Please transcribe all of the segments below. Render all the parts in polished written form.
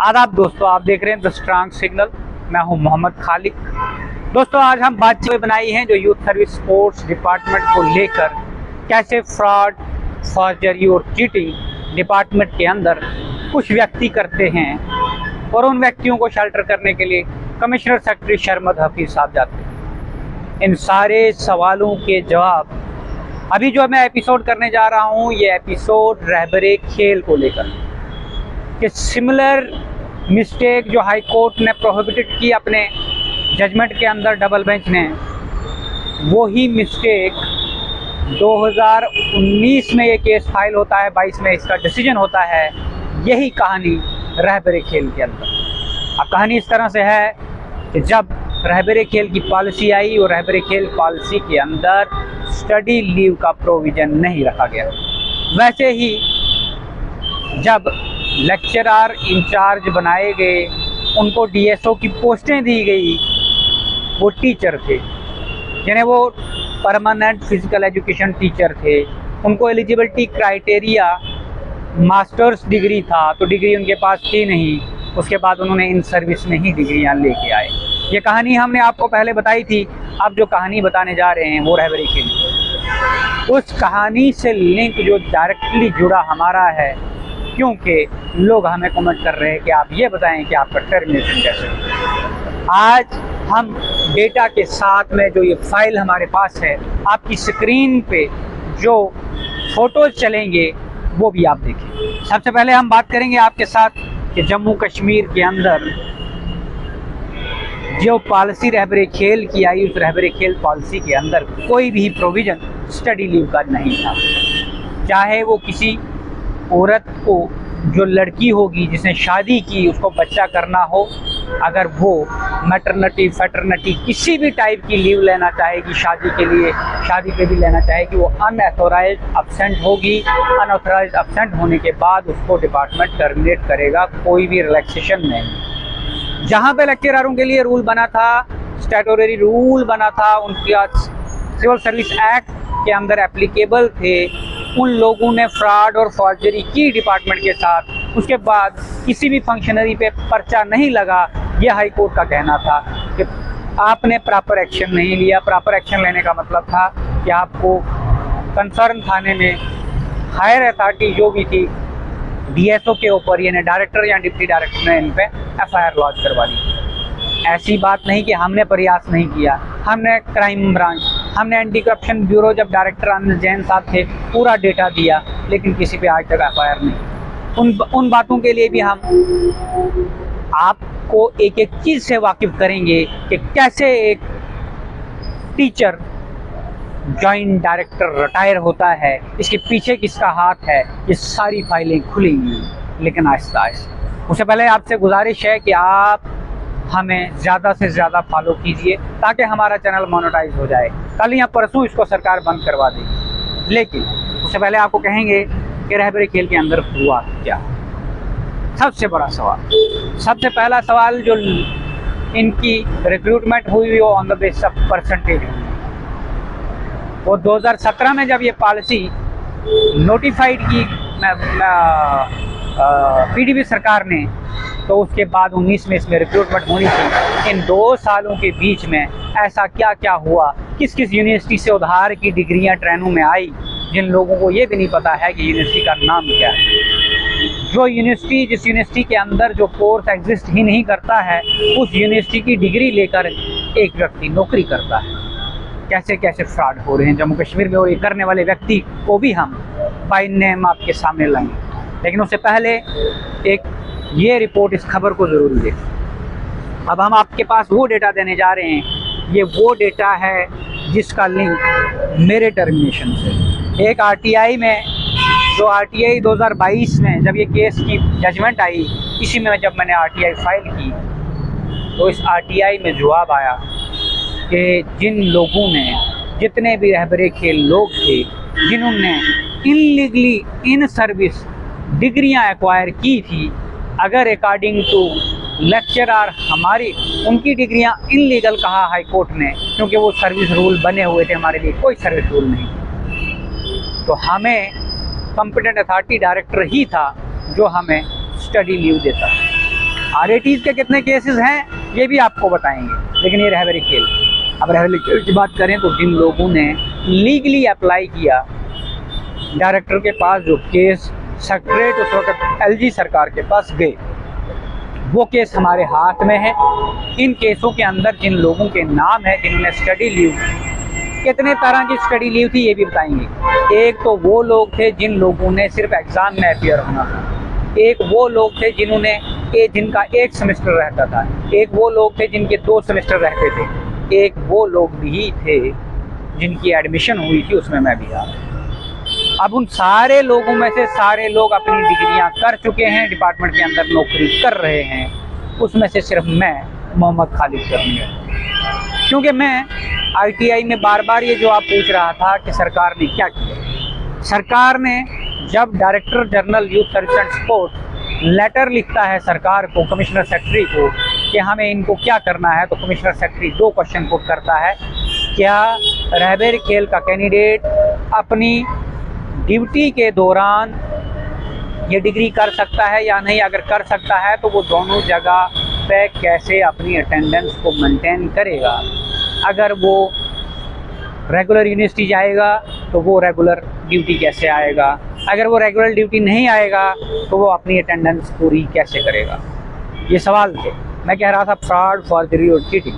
आदाब दोस्तों, आप देख रहे हैं द स्ट्रांग सिग्नल। मैं हूं मोहम्मद खालिक। दोस्तों, आज हम बातचीत बनाई हैं जो यूथ सर्विस स्पोर्ट्स डिपार्टमेंट को लेकर कैसे फ्रॉड, फॉर्जरी और चीटिंग डिपार्टमेंट के अंदर कुछ व्यक्ति करते हैं और उन व्यक्तियों को शेल्टर करने के लिए कमिश्नर सेक्रेटरी शर्मद हफीज साहब जाते हैं। इन सारे सवालों के जवाब अभी जो मैं एपिसोड करने जा रहा हूँ, ये एपिसोड रहबरे खेल को लेकर कि सिमिलर मिस्टेक जो हाई कोर्ट ने प्रोहिबिटेड की अपने जजमेंट के अंदर, डबल बेंच ने, वही मिस्टेक 2019 में ये केस फाइल होता है, 22 में इसका डिसीजन होता है। यही कहानी रहबरे खेल के अंदर। अब कहानी इस तरह से है कि जब रहबरे खेल की पॉलिसी आई और रहबरे खेल पॉलिसी के अंदर स्टडी लीव का प्रोविज़न नहीं रखा गया। वैसे ही जब लेक्चरर इंचार्ज बनाए गए, उनको डीएसओ की पोस्टें दी गई, वो टीचर थे जिन्हें वो परमानेंट फिजिकल एजुकेशन टीचर थे। उनको एलिजिबिलिटी क्राइटेरिया मास्टर्स डिग्री था, तो डिग्री उनके पास थी नहीं। उसके बाद उन्होंने इन सर्विस में ही डिग्रियां लेके आए। ये कहानी हमने आपको पहले बताई थी। अब जो कहानी बताने जा रहे हैं वो रहबरे खेल। उस कहानी से लिंक जो डायरेक्टली जुड़ा हमारा है, क्योंकि लोग हमें कमेंट कर रहे हैं कि आप ये बताएं कि आपका टर्मिनेशन कैसे। आज हम डेटा के साथ में जो ये फाइल हमारे पास है, आपकी स्क्रीन पे जो फोटोज चलेंगे वो भी आप देखें। सबसे पहले हम बात करेंगे आपके साथ कि जम्मू कश्मीर के अंदर जो पॉलिसी रहबरे खेल की आई, उस रहबरे खेल पॉलिसी के अंदर कोई भी प्रोविज़न स्टडी लीव का नहीं था। चाहे वो किसी औरत को, जो लड़की होगी जिसने शादी की, उसको बच्चा करना हो, अगर वो मैटरनिटी, फैटर्निटी, किसी भी टाइप की लीव लेना चाहेगी शादी के लिए, शादी पे भी लेना चाहेगी, वो अनऑथोराइज्ड अब्सेंट होगी। अनऑथोराइज्ड अब्सेंट होने के बाद उसको डिपार्टमेंट टर्मिनेट करेगा, कोई भी रिलैक्सेशन नहीं। जहाँ पे लेक्चररों के लिए रूल बना था, स्टैट्यूटरी रूल बना था, उनके सिविल सर्विस एक्ट के अंदर एप्लीकेबल थे, उन लोगों ने फ्रॉड और फॉर्जरी की डिपार्टमेंट के साथ। उसके बाद किसी भी फंक्शनरी पे पर्चा नहीं लगा। ये हाई कोर्ट का कहना था कि आपने प्रॉपर एक्शन नहीं लिया। प्रॉपर एक्शन लेने का मतलब था कि आपको कंसर्न थाने में हायर अथॉरिटी जो भी थी, डीएसओ के ऊपर, यानी डायरेक्टर या डिप्टी डायरेक्टर ने इन पे एफआईआर लॉन्च करवा दी। ऐसी बात नहीं कि हमने प्रयास नहीं किया। हमने क्राइम ब्रांच, हमने एंटी करप्शन ब्यूरो, जब डायरेक्टर अनिल जैन साहब थे, पूरा डेटा दिया, लेकिन किसी पे आज तक एफआईआर नहीं। उन बातों के लिए भी हम आपको एक एक चीज़ से वाकिफ़ करेंगे कि कैसे एक टीचर जॉइंट डायरेक्टर रिटायर होता है, इसके पीछे किसका हाथ है। ये सारी फाइलें खुलेंगी, लेकिन आहिस्ता आहिस्ता। उससे पहले आपसे गुजारिश है कि आप हमें ज़्यादा से ज़्यादा फॉलो कीजिए ताकि हमारा चैनल मोनेटाइज हो जाए। कल या परसों इसको सरकार बंद करवा देगी, लेकिन उससे पहले आपको कहेंगे कि रहबरे खेल के अंदर हुआ क्या। सबसे बड़ा सवाल, सबसे पहला सवाल, जो इनकी रिक्रूटमेंट हुई वो on the basis of percentage हुई। वो 2017 में जब ये पॉलिसी नोटिफाइड की पीडीपी सरकार ने, तो उसके बाद 19 में इसमें रिक्रूटमेंट होनी थी। इन 2 सालों के बीच में ऐसा क्या क्या हुआ, किस किस यूनिवर्सिटी से उधार की डिग्रियां ट्रेनों में आई, जिन लोगों को ये भी नहीं पता है कि यूनिवर्सिटी का नाम क्या है। जो यूनिवर्सिटी, जिस यूनिवर्सिटी के अंदर जो कोर्स एग्जिस्ट ही नहीं करता है, उस यूनिवर्सिटी की डिग्री लेकर एक व्यक्ति नौकरी करता है। कैसे कैसे फ्रॉड हो रहे हैं जम्मू कश्मीर में, और ये करने वाले व्यक्ति को भी हम बाय नेम आपके सामने लाएंगे। लेकिन उससे पहले एक ये रिपोर्ट, इस खबर को ज़रूर देखें। अब हम आपके पास वो डेटा देने जा रहे हैं। ये वो डेटा है जिसका लिंक मेरे टर्मिनेशन से, एक आरटीआई में, जो आरटीआई 2022 में जब ये केस की जजमेंट आई, इसी में जब मैंने आरटीआई फाइल की, तो इस आरटीआई में जवाब आया कि जिन लोगों ने, जितने भी रहबरे खेल लोग थे जिन्होंने इनलीगली इन सर्विस डिग्रियां एक्वायर की थी, अगर अकॉर्डिंग टू लेक्चरर हमारी, उनकी डिग्रियां इनलीगल कहा हाई कोर्ट ने, क्योंकि वो सर्विस रूल बने हुए थे, हमारे लिए कोई सर्विस रूल नहीं, तो हमें कॉम्पिटेंट अथॉरिटी डायरेक्टर ही था जो हमें स्टडी लीव देता। RATs के कितने केसेस हैं ये भी आपको बताएंगे। लेकिन ये रहबरी खेल। अब रहबरी खेल की बात करें तो जिन लोगों ने लीगली अप्लाई किया डायरेक्टर के पास, जो केस सेक्रेटरीट उस वक्त LG सरकार के पास गए, वो केस हमारे हाथ में है। इन केसों के अंदर जिन लोगों के नाम है जिन्होंने स्टडी लीव, कितने तरह की स्टडी लीव थी ये भी बताएंगे। एक तो वो लोग थे जिन लोगों ने सिर्फ एग्ज़ाम में अपियर होना था, एक वो लोग थे जिनका एक सेमेस्टर रहता था, एक वो लोग थे जिनके 2 सेमेस्टर रहते थे, एक वो लोग भी थे जिनकी एडमिशन हुई थी, उसमें मैं भी था। अब उन सारे लोगों में से सारे लोग अपनी डिग्रियां कर चुके हैं, डिपार्टमेंट के अंदर नौकरी कर रहे हैं। उसमें से सिर्फ मैं मोहम्मद खालिद करूँगा, क्योंकि मैं ITI में बार बार ये जवाब पूछ रहा था कि सरकार ने क्या किया। सरकार ने जब director general youth service and sports letter लिखता है सरकार को, कमिश्नर सेक्रेटरी को, कि हमें इनको क्या करना है, तो कमिश्नर सेक्रेटरी 2 क्वेश्चन पुट करता है। क्या रहबरी खेल का कैंडिडेट अपनी ड्यूटी के दौरान ये डिग्री कर सकता है या नहीं? अगर कर सकता है तो वो दोनों जगह पे कैसे अपनी अटेंडेंस को मेंटेन करेगा? अगर वो रेगुलर यूनिवर्सिटी जाएगा तो वो रेगुलर ड्यूटी कैसे आएगा? अगर वो रेगुलर ड्यूटी नहीं आएगा तो वो अपनी अटेंडेंस पूरी कैसे करेगा? ये सवाल थे। मैं कह रहा था फ्रॉड, फॉर्जरी और चीटिंग।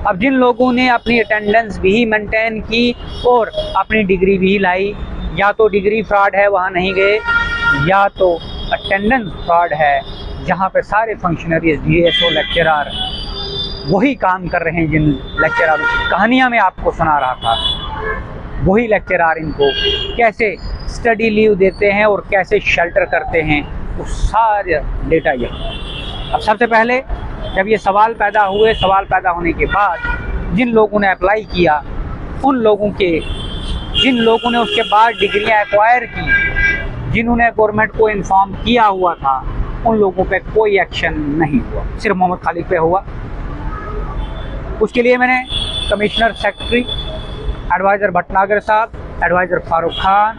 अब जिन लोगों ने अपनी अटेंडेंस भी मेंटेन की और अपनी डिग्री भी लाई, या तो डिग्री फ्रॉड है वहाँ नहीं गए, या तो अटेंडेंस फ्रॉड है जहाँ पे सारे फंक्शनरीज, DSO, लेक्चरर वही काम कर रहे हैं जिन लेक्चरर की कहानियाँ मैं आपको सुना रहा था। वही लेक्चरर इनको कैसे स्टडी लीव देते हैं और कैसे शेल्टर करते हैं, वो सारे डेटा ये। अब सबसे पहले जब ये सवाल पैदा हुए, सवाल पैदा होने के बाद जिन लोगों ने अप्लाई किया, उन लोगों के, जिन लोगों ने उसके बाद डिग्रियां एक्वायर की, जिन्होंने गवर्नमेंट को इन्फॉर्म किया हुआ था, उन लोगों पे कोई एक्शन नहीं हुआ, सिर्फ मोहम्मद खालिद पे हुआ। उसके लिए मैंने कमिश्नर सेक्रेटरी, एडवाइज़र भटनागर साहब, एडवाइज़र फारूक खान,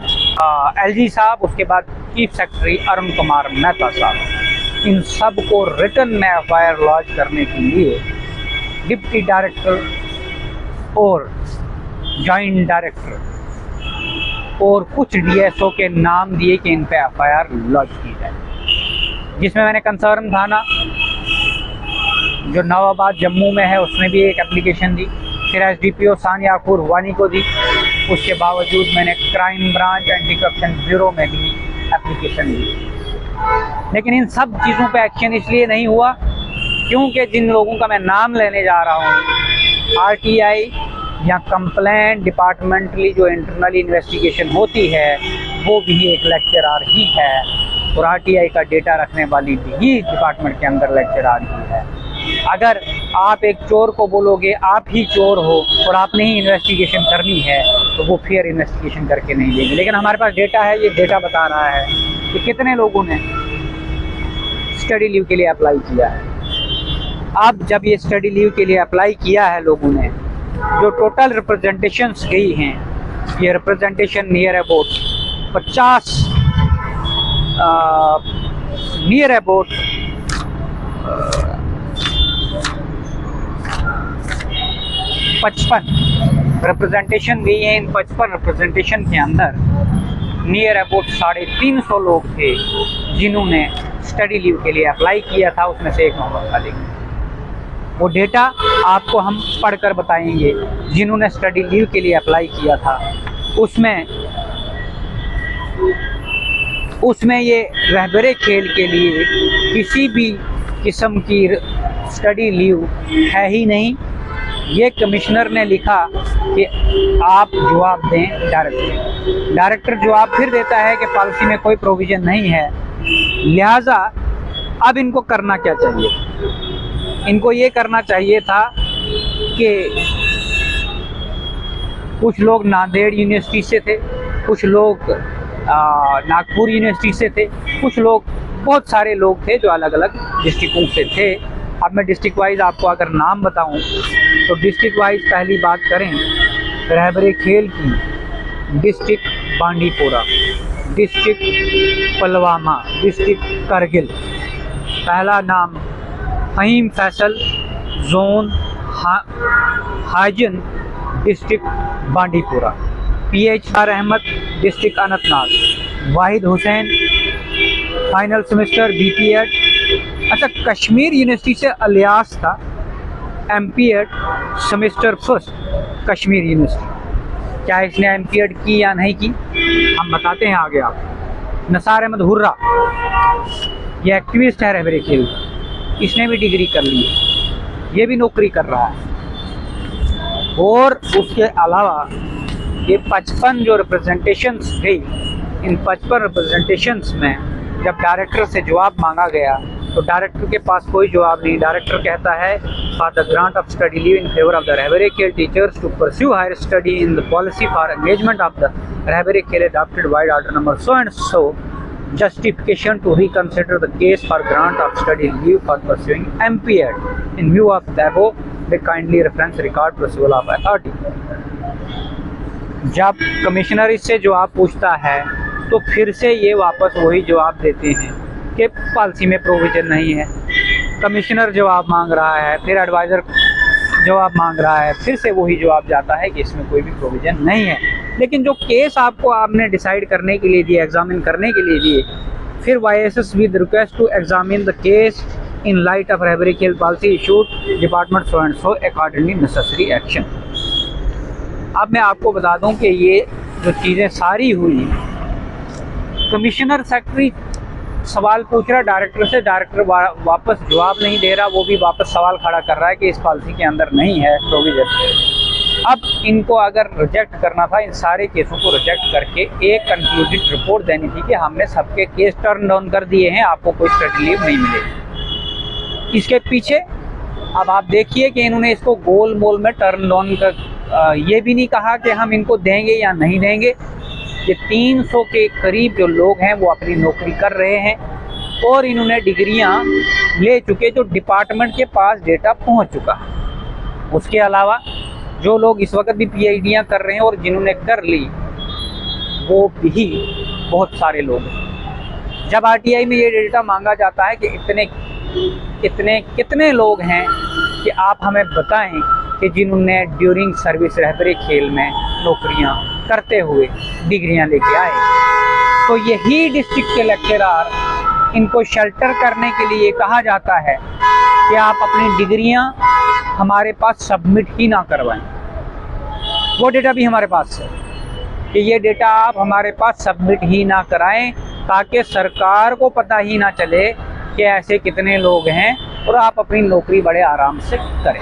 LG साहब, उसके बाद चीफ सेक्रेटरी अरुण कुमार मेहता साहब, इन सब को रिटन में FIR लॉन्च करने के लिए डिप्टी डायरेक्टर और जॉइंट डायरेक्टर और कुछ DSO के नाम दिए कि इन पे FIR लॉन्च की जाए, जिसमें मैंने कंसर्न थाना जो नवाबाद जम्मू में है उसमें भी एक एप्लीकेशन दी, फिर SDPO सानियापुर हुआनी को दी। उसके बावजूद मैंने crime branch, anti corruption bureau में भी एप्लीकेशन दी। लेकिन इन सब चीज़ों पे एक्शन इसलिए नहीं हुआ क्योंकि जिन लोगों का मैं नाम लेने जा रहा हूँ, RTI या कंप्लेंट डिपार्टमेंटली जो इंटरनली इन्वेस्टिगेशन होती है वो भी एक लेक्चरर ही है, और RTI का डेटा रखने वाली भी डिपार्टमेंट के अंदर लेक्चरर ही है। अगर आप एक चोर को बोलोगे आप ही चोर हो और आपने ही इन्वेस्टिगेशन करनी है, तो वो फिर इन्वेस्टिगेशन करके नहीं देंगे। लेकिन हमारे पास डेटा है, ये डेटा बता रहा है कि कितने लोगों ने स्टडी लीव के लिए अप्लाई किया है। अब जब ये स्टडी लीव के लिए अप्लाई किया है लोगों ने, जो टोटल रिप्रेजेंटेशंस गई हैं, ये रिप्रेजेंटेशन नियर अबाउट 55 रिप्रेजेंटेशन गई हैं। इन 55 रिप्रेजेंटेशन के अंदर नियर अबाउट 350 लोग थे जिन्होंने स्टडी लीव के लिए अप्लाई किया था, उसमें से एक मोहम्मद खालिद। वो डेटा आपको हम पढ़कर बताएंगे। जिन्होंने स्टडी लीव के लिए अप्लाई किया था उसमें ये रहबरे खेल के लिए किसी भी किस्म की स्टडी लीव है ही नहीं। ये कमिश्नर ने लिखा कि आप जवाब दें डायरेक्टर। डायरेक्टर जवाब फिर देता है कि पॉलिसी में कोई प्रोविज़न नहीं है, लिहाजा अब इनको करना क्या चाहिए? इनको ये करना चाहिए था कि कुछ लोग नांदेड़ यूनिवर्सिटी से थे, कुछ लोग नागपुर यूनिवर्सिटी से थे, कुछ लोग, बहुत सारे लोग थे जो अलग अलग डिस्ट्रिक्टों से थे। अब मैं डिस्ट्रिक्ट वाइज आपको अगर नाम बताऊं तो डिस्ट्रिक्ट वाइज पहली बात करें रहबरे खेल की, district Bandipora, district Pulwama, district Kargil. पहला नाम Faheem Faisal, zone Hajin, district Bandipura. PH Ahmad, district Anantnag. Wahid Hussain, final semester BPEd। अच्छा, कश्मीर यूनिवर्सिटी से अलियास था, MPEd semester first, Kashmir university. क्या इसने MPEd की या नहीं की, हम बताते हैं आगे आपको। नसार अहमद हुर्रा, ये एक्टिविस्ट है रहबरे खेल, इसने भी डिग्री कर ली है, ये भी नौकरी कर रहा है। और उसके अलावा ये 55 जो रिप्रेजेंटेशंस थी, इन 55 रिप्रेजेंटेशंस में जब डायरेक्टर से जवाब मांगा गया तो डायरेक्टर के पास कोई जवाब नहीं। डायरेक्टर कहता है, for the grant of study leave in favour of the Rehbare Khel teachers to pursue higher study in the policy for engagement of the Rehbare Khel adopted by order number so and so, justification to reconsider the case for grant of study leave for pursuing MPEd. In view of the above, they kindly reference record to civil of authority. जब commissioner इससे जवाब पूछता है तो फिर से ये वापस वही जवाब देते हैं कि पॉलिसी में प्रोविजन नहीं है। कमिश्नर जवाब मांग रहा है, फिर एडवाइज़र जवाब मांग रहा है, फिर से वही जवाब जाता है कि इसमें कोई भी प्रोविज़न नहीं है। लेकिन जो केस आपने डिसाइड करने के लिए दिए, एग्जामिन करने के लिए दिए, फिर YSS with request to examine the case in light of Rehbare Khel policy issued department so and so accordingly necessary action. अब मैं आपको बता दूं कि ये जो चीज़ें सारी हुई, कमिश्नर सेक्रेटरी सवाल पूछ रहा डायरेक्टर से, डायरेक्टर वापस जवाब नहीं दे रहा, वो भी वापस सवाल खड़ा कर रहा है कि इस पॉलिसी के अंदर नहीं है प्रोविजन। अब इनको अगर रिजेक्ट करना था, इन सारे केसों को रिजेक्ट करके एक कंक्लूडेड रिपोर्ट देनी थी कि हमने सबके केस टर्न डाउन कर दिए हैं, आपको कोई स्टडी लीव नहीं मिलेगी। इसके पीछे अब आप देखिए कि इन्होंने इसको गोल मोल में टर्न डाउन कर ये भी नहीं कहा कि हम इनको देंगे या नहीं देंगे। ये 300 के करीब जो लोग हैं वो अपनी नौकरी कर रहे हैं और इन्होंने डिग्रियां ले चुके, जो डिपार्टमेंट के पास डेटा पहुंच चुका है। उसके अलावा जो लोग इस वक्त भी PhDयाँ कर रहे हैं और जिन्होंने कर ली, वो भी बहुत सारे लोग हैं। जब RTI में ये डेटा मांगा जाता है कि कितने लोग हैं कि आप हमें बताएं कि जिन्होंने ड्यूरिंग सर्विस रहबरे खेल में नौकरियां करते हुए डिग्रियां लेके आए, तो यही डिस्ट्रिक्ट के लेक्चरर इनको शेल्टर करने के लिए कहा जाता है कि आप अपनी डिग्रियां हमारे पास सबमिट ही ना करवाएं। वो डेटा भी हमारे पास है कि ये डेटा आप हमारे पास सबमिट ही ना कराएं, ताकि सरकार को पता ही ना चले कि ऐसे कितने लोग हैं, और आप अपनी नौकरी बड़े आराम से करें।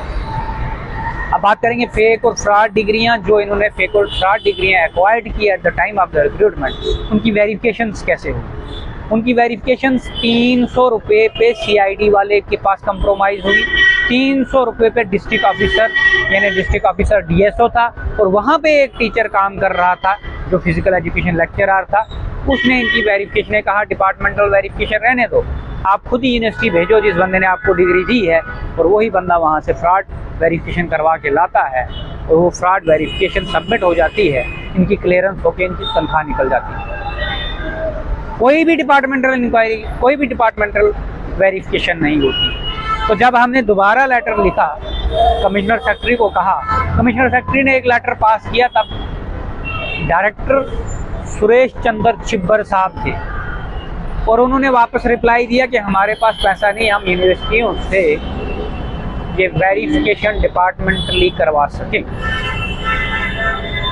अब बात करेंगे फेक और फ्रॉड डिग्रियां। जो इन्होंने फेक और फ्रॉड डिग्रियां एक्वायर्ड की at the time of the recruitment, उनकी वेरिफिकेशंस कैसे हुई? उनकी वेरिफिकेशंस 300 रुपये पे CID वाले के पास कंप्रोमाइज़ हुई, 300 रुपये पे डिस्ट्रिक्ट ऑफिसर यानी डिस्ट्रिक्ट ऑफिसर DSO था, और वहाँ पे एक टीचर काम कर रहा था जो फिजिकल एजुकेशन लेक्चरर था। उसने इनकी वेरिफिकेशन ने कहा डिपार्टमेंटल वेरिफिकेशन रहने दो, आप खुद ही यूनिवर्सिटी भेजो जिस बंदे ने आपको डिग्री दी है, और वही बंदा वहाँ से फ्रॉड वेरिफिकेशन करवा के लाता है, और वो फ्रॉड वेरिफिकेशन सबमिट हो जाती है, इनकी क्लियरेंस होकर इनकी तनख्वाह निकल जाती है। कोई भी डिपार्टमेंटल इंक्वायरी, कोई भी डिपार्टमेंटल वेरिफिकेशन नहीं होती। तो जब हमने दोबारा लेटर लिखा, कमिश्नर सेक्रेटरी को कहा, कमिश्नर सेक्रेटरी ने एक लेटर पास किया, तब डायरेक्टर सुरेश चंद्र छिब्बर साहब थे, और उन्होंने वापस रिप्लाई दिया कि हमारे पास पैसा नहीं, हम यूनिवर्सिटियों से ये वेरिफिकेशन डिपार्टमेंटली करवा सकें।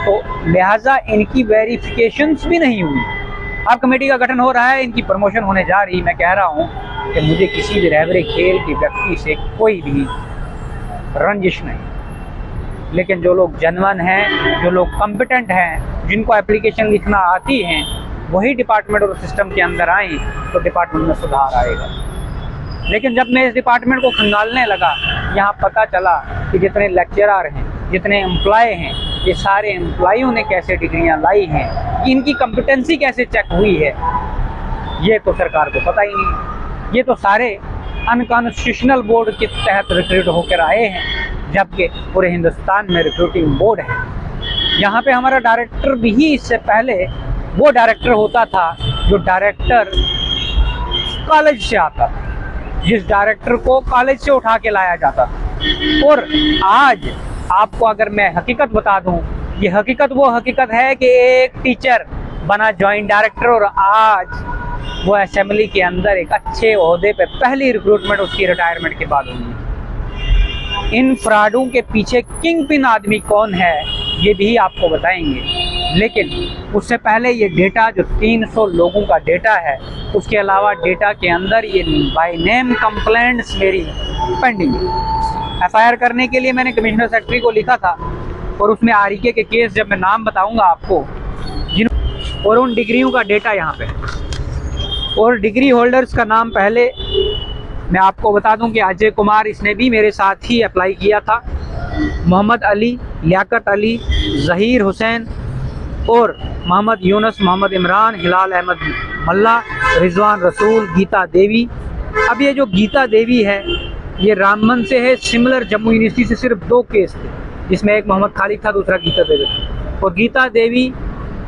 तो लिहाजा इनकी वेरिफिकेशंस भी नहीं हुई। अब कमेटी का गठन हो रहा है, इनकी प्रमोशन होने जा रही। मैं कह रहा हूँ कि मुझे किसी भी रहबरे खेल के व्यक्ति से कोई भी रंजिश नहीं, लेकिन जो लोग जेन्युइन हैं, जो लोग कॉम्पिटेंट हैं, जिनको एप्लीकेशन लिखना आती हैं, वही डिपार्टमेंट और सिस्टम के अंदर आए तो डिपार्टमेंट में सुधार आएगा। लेकिन जब मैं इस डिपार्टमेंट को खंगालने लगा, यहाँ पता चला कि जितने लेक्चरर हैं, जितने एम्प्लॉय हैं, ये सारे एम्प्लॉयों ने कैसे डिग्रियां लाई हैं, इनकी कॉम्पिटेंसी कैसे चेक हुई है, ये तो सरकार को पता ही नहीं। ये तो सारे अनकॉन्स्टिट्यूशनल बोर्ड के तहत रिक्रूट होकर आए हैं, जबकि पूरे हिंदुस्तान में रिक्रूटिंग बोर्ड है। यहाँ पे हमारा डायरेक्टर भी इससे पहले वो डायरेक्टर होता था जो डायरेक्टर कॉलेज से आता था, जिस डायरेक्टर को कॉलेज से उठा के लाया जाता था। और आज आपको अगर मैं हकीकत बता दूं, ये हकीकत वो हकीकत है कि एक टीचर बना जॉइंट डायरेक्टर और आज वो असेंबली के अंदर एक अच्छे ओहदे पे पहली रिक्रूटमेंट उसकी रिटायरमेंट के बाद हुई। इन फ्रॉडों के पीछे किंग पिन आदमी कौन है ये भी आपको बताएंगे, लेकिन उससे पहले ये डेटा जो 300 लोगों का डेटा है, उसके अलावा डेटा के अंदर ये बाय नेम कंप्लेंट्स मेरी पेंडिंग है। एफआईआर करने के लिए मैंने कमिश्नर सेक्रेटरी को लिखा था और उसमें आरिके के केस जब मैं नाम बताऊंगा आपको जिन और उन डिग्रियों का डेटा यहाँ पे और डिग्री होल्डर्स का नाम पहले मैं आपको बता दूं कि अजय कुमार, इसने भी मेरे साथ ही अप्लाई किया था। मोहम्मद अली, लियाकत अली, ज़हीर हुसैन और मोहम्मद यूनुस, मोहम्मद इमरान, हिलाल अहमद मल्ला, रिजवान रसूल, गीता देवी। अब ये जो गीता देवी है ये रामबन से है। सिमिलर जम्मू यूनिवर्सिटी से सिर्फ 2 केस थे, जिसमें एक मोहम्मद खालिद था, दूसरा गीता देवी था। और गीता देवी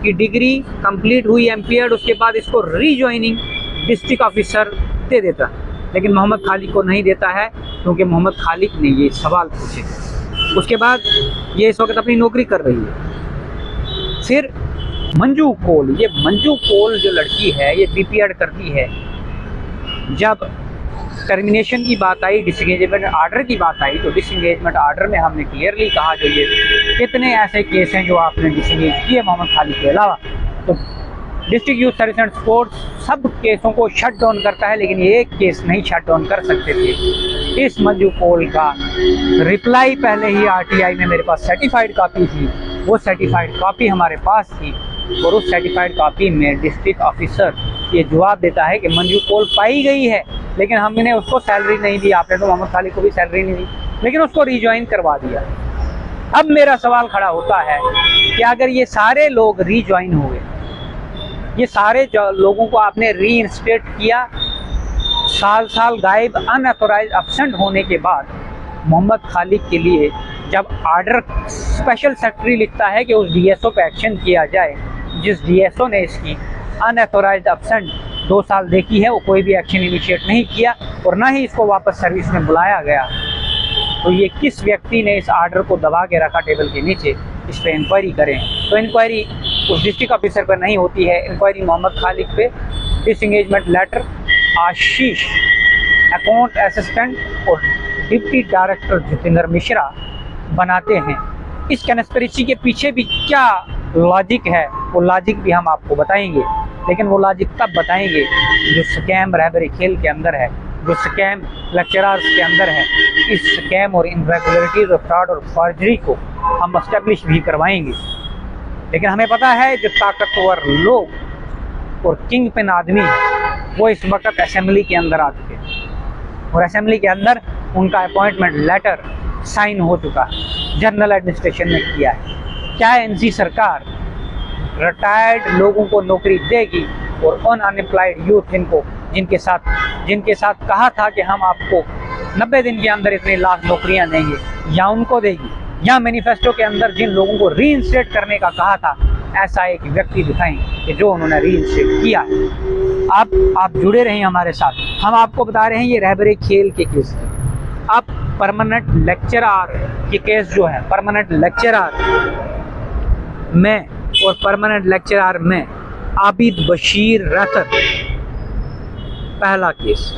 की डिग्री कंप्लीट हुई एमपीएड, उसके बाद इसको रीजॉइनिंग डिस्ट्रिक्ट ऑफिसर दे देता, लेकिन मोहम्मद खालिद को नहीं देता है क्योंकि मोहम्मद खालिद ने ये सवाल पूछे। उसके बाद ये इस वक्त अपनी नौकरी कर रही है। फिर मंजू कोल, ये मंजू कोल जो लड़की है ये बीपीएड करती है। जब टर्मिनेशन की बात आई, डिसंगेजमेंट आर्डर की बात आई, तो डिसंगेजमेंट आर्डर में हमने क्लियरली कहा जो ये कितने ऐसे केस हैं जो आपने डिसंगेज किए मोहम्मद खालिद के अलावा, तो district youth service and sports सब केसों को शट डाउन करता है, लेकिन ये एक केस नहीं शट डाउन कर सकते थे। इस मंजू कोल का रिप्लाई पहले ही आरटीआई में मेरे पास सर्टिफाइड कॉपी थी, वो सर्टिफाइड कॉपी हमारे पास थी और उस सर्टिफाइड कॉपी में डिस्ट्रिक्ट ऑफिसर ये जवाब देता है कि मंजू कोल पाई गई है, लेकिन हमने उसको सैलरी नहीं दी। आपने तो मोहम्मद खालिद को भी सैलरी नहीं दी, लेकिन उसको रिज्वाइन करवा दिया। अब मेरा सवाल खड़ा होता है कि अगर ये सारे लोग रिज्वाइन हुए, ये सारे लोगों को आपने रीइंस्टेट किया, साल साल गायब अनऑथोराइज एब्सेंट होने के बाद मोहम्मद खालिद के लिए जब आर्डर स्पेशल सेक्रेटरी लिखता है कि उस डीएसओ पे एक्शन किया जाए, जिस डीएसओ ने इसकी अनऑथोराइज एब्सेंट 2 साल देखी है, वो कोई भी एक्शन इनिशिएट नहीं किया और ना ही इसको वापस सर्विस में बुलाया गया, तो ये किस व्यक्ति ने इस आर्डर को दबा के रखा टेबल के नीचे? इस पर इंक्वायरी करें। तो इंक्वायरी उस डिस्ट्रिक्ट ऑफिसर पर नहीं होती है, इंक्वायरी मोहम्मद खालिद पे डिसएंगेजमेंट लेटर आशीष अकाउंट असिस्टेंट और डिप्टी डायरेक्टर जितेंद्र मिश्रा बनाते हैं। इस कंस्पिरेसी के पीछे भी क्या लॉजिक है, वो लॉजिक भी हम आपको बताएंगे, लेकिन वो लॉजिक तब बताएंगे जो स्कैम रहबरी खेल के अंदर है, जो स्कैम लेक्चरर्स के अंदर है। इस स्कैम और इनरेगुलरिटीज और फ्रॉड और फॉर्जरी को हम एस्टेब्लिश भी करवाएंगे। लेकिन हमें पता है जो ताकतवर लोग और किंग पिन आदमी है वो इस वक्त असेंबली के अंदर आ चुके हैं और असेंबली के अंदर उनका अपॉइंटमेंट लेटर साइन हो चुका है, जनरल एडमिनिस्ट्रेशन ने किया है। क्या एनसी सरकार रिटायर्ड लोगों को नौकरी देगी और अनएम्प्लॉयड यूथ इनको जिनके साथ कहा था कि हम आपको 90 दिन के अंदर इतने लाख नौकरियां देंगे, या उनको देगी, या मैनिफेस्टो के अंदर जिन लोगों को रीइंस्टेट करने का कहा था, ऐसा एक व्यक्ति दिखाएं कि जो उन्होंने रीइंस्टेट किया है। आप जुड़े रहें हमारे साथ, हम आपको बता रहे हैं ये रहबरे खेल के केस। अब परमानेंट लेक्चरर के केस जो है, परमानेंट लेक्चरर में और परमानेंट लेक्चरर में आबिद बशीर रहतर, पहला केस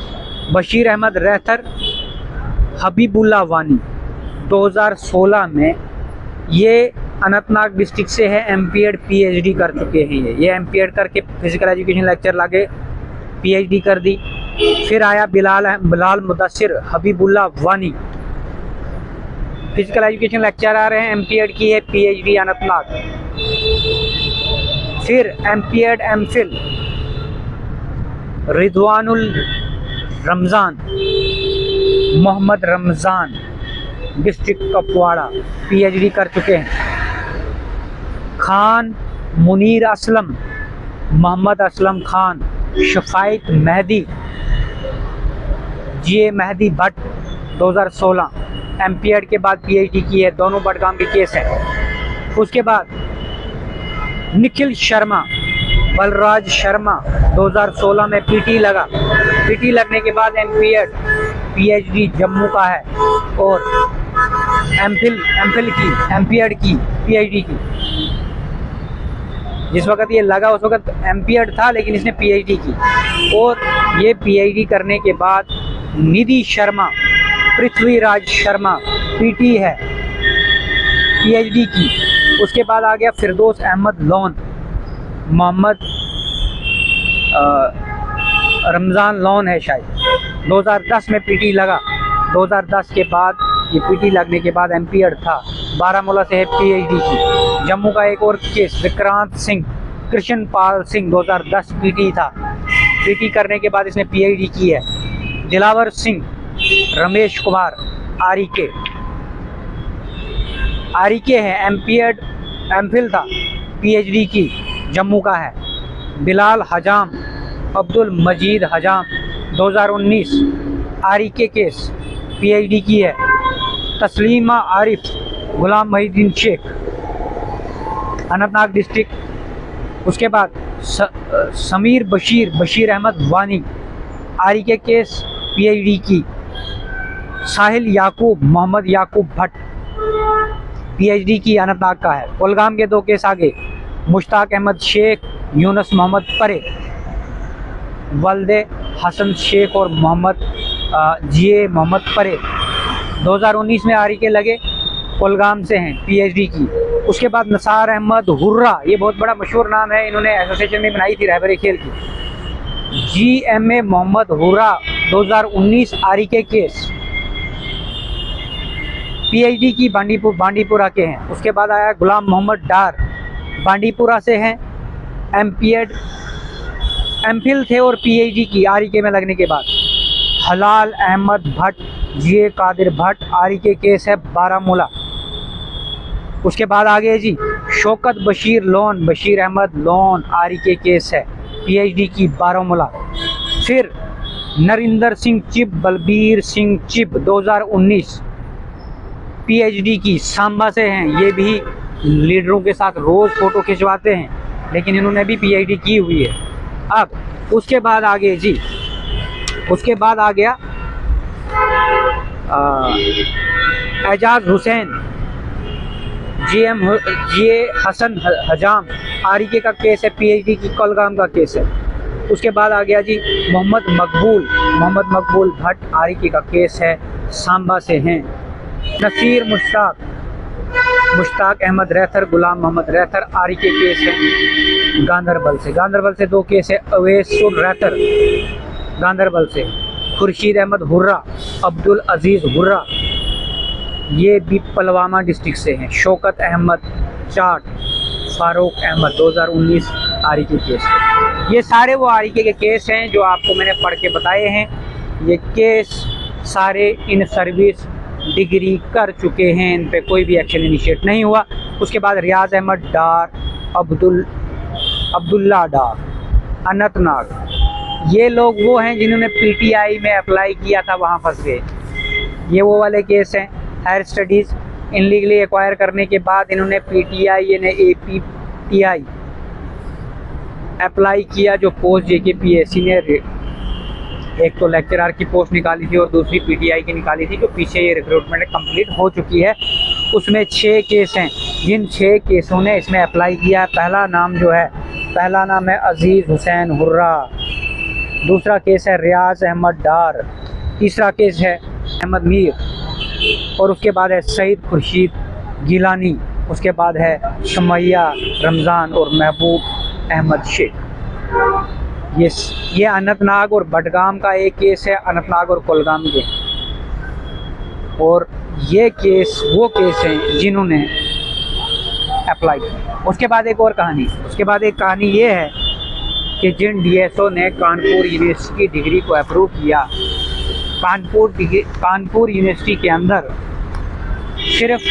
बशीर अहमद रहतर हबीबुल्ला वानी 2016 में, ये अनंतनाग डिस्ट्रिक्ट से है, एमपीएड पीएचडी कर चुके हैं। ये एमपीएड करके फिजिकल एजुकेशन लेक्चर लाके पीएचडी कर दी। फिर आया बिलाल मुदस्सिर हबीबुल्ला वानी, फिजिकल एजुकेशन लेक्चर आ रहे हैं, एमपीएड की है, पीएचडी अनंतनाग। फिर MPEd MPhil रिदवानुल Ramzan Mohammad Ramzan district Kupwara, PhD कर चुके हैं। खान मुनीर असलम, मोहम्मद असलम खान, शफाइक मेहदी, जीए मेहदी भट्ट 2016, एमपीएड के बाद पीएचडी की है, दोनों बडगाम के केस हैं। उसके बाद निखिल शर्मा, बलराज शर्मा 2016 में पीटी लगा, पीटी लगने के बाद एमपीएड पीएचडी जम्मू का है, और एमफिल की एमपीएड की पीएचडी की। जिस वक्त ये लगा उस वक्त एमपीएड था, लेकिन इसने पीएचडी की। और ये पीएचडी करने के बाद निधि शर्मा, पृथ्वीराज शर्मा पीटी है पीएचडी की। उसके बाद आ गया फिरदौस अहमद लोन, मोहम्मद रमज़ान लोन है शायद। 2010 में पीटी लगा। 2010 के बाद ये पीटी लगने के बाद एमपीएड था। बारामूला से है पीएचडी की। जम्मू का एक और केस विक्रांत सिंह, कृष्ण पाल सिंह 2010 पीटी था। पीटी करने के बाद इसने पीएचडी की है। दिलावर सिंह, रमेश कुमार आरिके है, एमपीएड एमफिल था, पीएचडी की, जम्मू का है। बिलाल हजाम, अब्दुल मजीद हजाम 2019 आरिके केस, पीएचडी की है। तस्लीमा आरिफ, गुलाम मोहिद्दीन शेख, अनंतनाग डिस्ट्रिक्ट। उसके बाद समीर बशीर अहमद वानी, आरिके केस, पीएचडी की। साहिल याकूब, मोहम्मद याकूब भट्ट, पीएचडी की, अनंतनाग का है। कुलगाम के 2 केस आगे, मुश्ताक अहमद शेख, यूनुस मोहम्मद परे, वल्दे हसन शेख और जीए मोहम्मद परे 2019 में आरिके लगे, कुलगाम से हैं, पीएचडी की। उसके बाद नसार अहमद हुर्रा, ये बहुत बड़ा मशहूर नाम है, इन्होंने एसोसिएशन में बनाई थी रहबरी खेल की। जीएमए मोहम्मद हुर्रा 2019 आरिके केस, पीएचडी की, बांडीपुरा के हैं। उसके बाद आया गुलाम मोहम्मद डार, बांडीपुरा से हैं, एमपीएड एमफिल थे और पीएचडी की आरिके में लगने के बाद। हलाल अहमद भट्ट, जीए कादिर भट्ट, आरिके केस है, बारामूला। उसके बाद आगे जी शौकत बशीर अहमद लोन, आरिके केस है, पीएचडी की, बारामूला। फिर नरिंदर सिंह चिब, बलबीर सिंह चिब 2019 पीएचडी की, सांबा से हैं। ये भी लीडरों के साथ रोज़ फ़ोटो खिंचवाते हैं, लेकिन इन्होंने भी पीएचडी की हुई है। अब उसके बाद आगे जी, उसके बाद आ गया एजाज हुसैन, जीए हसन हजाम, आरिके का केस है, पीएचडी की, कुलगाम का केस है। उसके बाद आ गया जी मोहम्मद मकबूल भट्ट, आरिके का केस है, सांबा से हैं। नसीर मुश्ताक अहमद रैथर, गुलाम मोहम्मद रैथर, आरिके केस है, गांदरबल से 2 केस है। अवैसुल रैथर गांदरबल से। खुर्शीद अहमद हुर्रा, अब्दुल अजीज़ हुर्रा, ये भी पलवामा डिस्ट्रिक्ट से हैं। शौकत अहमद चाट, फारूक अहमद 2019 आरिके केस। ये सारे वो आरिके के केस हैं जो आपको मैंने पढ़ के बताए हैं। ये केस सारे इन सर्विस डिग्री कर चुके हैं, इन पे कोई भी एक्शन इनिशिएट नहीं हुआ। उसके बाद रियाज अहमद डार, अब्दुल्ला डार, अनंतनाग, ये लोग वो हैं जिन्होंने पीटीआई में अप्लाई किया था, वहाँ फंस गए। ये वो वाले केस हैं। हायर स्टडीज़ इनलीगली एक्वायर करने के बाद इन्होंने पीटीआई यानी एपीटीआई अप्लाई किया, जो पोस्ट जेकेपीएससी ने एक तो लेक्चरर की पोस्ट निकाली थी और दूसरी पीटीआई की निकाली थी, जो पीछे ये रिक्रूटमेंट कंप्लीट हो चुकी है। उसमें 6 केस हैं, जिन 6 केसों ने इसमें अप्लाई किया है। पहला नाम है अजीज़ हुसैन हुर्रा, दूसरा केस है रियाज अहमद डार, तीसरा केस है अहमद मीर, और उसके बाद है सईद खुर्शीद गिलानी, उसके बाद है सुमैया रमज़ान और महबूब अहमद शेख। ये अनंतनाग और बडगाम का एक केस है, अनंतनाग और कुलगाम के। और ये केस वो केस हैं जिन्होंने अप्लाई किया। उसके बाद एक कहानी ये है कि जिन डीएसओ ने कानपुर यूनिवर्सिटी की डिग्री को अप्रूव किया, कानपुर यूनिवर्सिटी के अंदर सिर्फ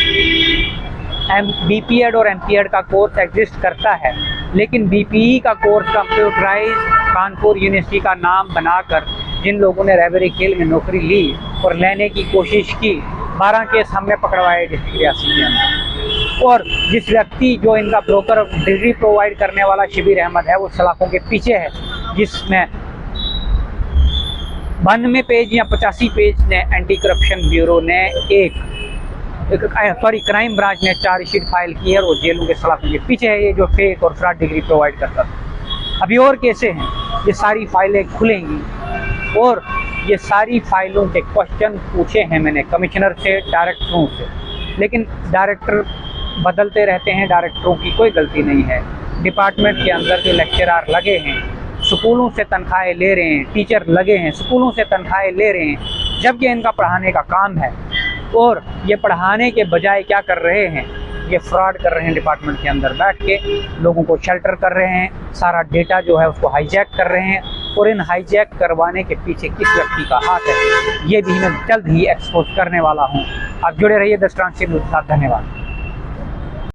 बीपीएड और एमपीएड का कोर्स एग्जिस्ट करता है, लेकिन बीपीई का कोर्स कंप्यूटराइज कानपुर यूनिवर्सिटी का नाम बनाकर जिन लोगों ने रहबरी खेल में नौकरी ली और लेने की कोशिश की, 12 केस हमने पकड़वाए डिस्ट्रिक्ट रियासी के अंदर। और जिस व्यक्ति जो इनका ब्रोकर डिग्री प्रोवाइड करने वाला शबीर अहमद है, वो सलाखों के पीछे है, जिसमें 92 पेज या 85 पेज ने एंटी करप्शन ब्यूरो ने क्राइम ब्रांच ने चार्जशीट फाइल की है और जेलों के सलाखों के पीछे है ये जो फेक और फ्रॉड डिग्री प्रोवाइड करता था। अभी और कैसे हैं, ये सारी फाइलें खुलेंगी और ये सारी फाइलों के क्वेश्चन पूछे हैं मैंने कमिश्नर से, डायरेक्टरों से, लेकिन डायरेक्टर बदलते रहते हैं, डायरेक्टरों की कोई गलती नहीं है। डिपार्टमेंट के अंदर जो लेक्चरार लगे हैं स्कूलों से तनख्वाहें ले रहे हैं, टीचर लगे हैं स्कूलों से तनख्वाहें ले रहे हैं, जबकि इनका पढ़ाने का काम है और ये पढ़ाने के बजाय क्या कर रहे हैं, ये फ्रॉड कर रहे हैं। डिपार्टमेंट के अंदर बैठ के लोगों को शेल्टर कर रहे हैं, सारा डेटा जो है उसको हाईजैक कर रहे हैं और इन हाईजैक करवाने के पीछे किस व्यक्ति का हाथ है ये भी मैं जल्द ही एक्सपोज करने वाला हूँ। आप जुड़े रहिए द स्ट्रांग न्यूज़ के साथ। धन्यवाद।